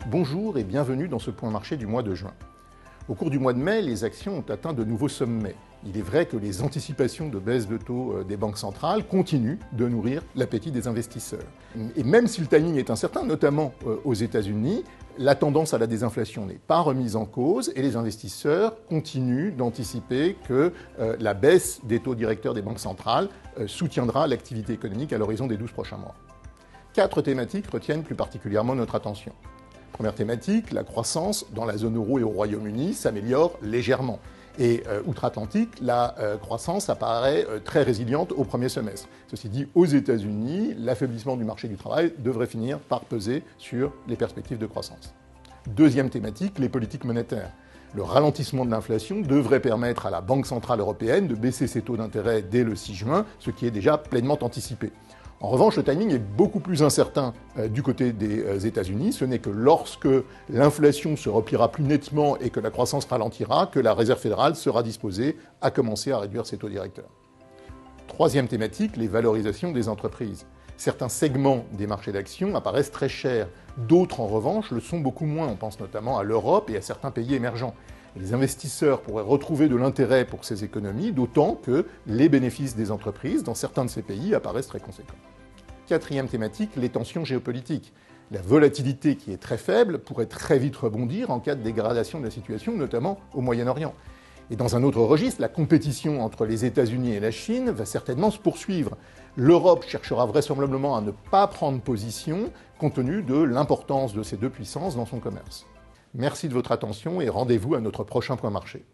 Bonjour et bienvenue dans ce point marché du mois de juin. Au cours du mois de mai, les actions ont atteint de nouveaux sommets. Il est vrai que les anticipations de baisse de taux des banques centrales continuent de nourrir l'appétit des investisseurs. Et même si le timing est incertain, notamment aux États-Unis, la tendance à la désinflation n'est pas remise en cause et les investisseurs continuent d'anticiper que la baisse des taux directeurs des banques centrales soutiendra l'activité économique à l'horizon des 12 prochains mois. 4 thématiques retiennent plus particulièrement notre attention. Première thématique, la croissance dans la zone euro et au Royaume-Uni s'améliore légèrement. Et outre-Atlantique, la croissance apparaît très résiliente au premier semestre. Ceci dit, aux États-Unis, l'affaiblissement du marché du travail devrait finir par peser sur les perspectives de croissance. Deuxième thématique, les politiques monétaires. Le ralentissement de l'inflation devrait permettre à la Banque centrale européenne de baisser ses taux d'intérêt dès le 6 juin, ce qui est déjà pleinement anticipé. En revanche, le timing est beaucoup plus incertain du côté des États-Unis. Ce n'est que lorsque l'inflation se repliera plus nettement et que la croissance ralentira que la Réserve fédérale sera disposée à commencer à réduire ses taux directeurs. Troisième thématique, les valorisations des entreprises. Certains segments des marchés d'actions apparaissent très chers. D'autres, en revanche, le sont beaucoup moins. On pense notamment à l'Europe et à certains pays émergents. Les investisseurs pourraient retrouver de l'intérêt pour ces économies, d'autant que les bénéfices des entreprises dans certains de ces pays apparaissent très conséquents. Quatrième thématique, les tensions géopolitiques. La volatilité qui est très faible pourrait très vite rebondir en cas de dégradation de la situation, notamment au Moyen-Orient. Et dans un autre registre, la compétition entre les États-Unis et la Chine va certainement se poursuivre. L'Europe cherchera vraisemblablement à ne pas prendre position compte tenu de l'importance de ces deux puissances dans son commerce. Merci de votre attention et rendez-vous à notre prochain point marché.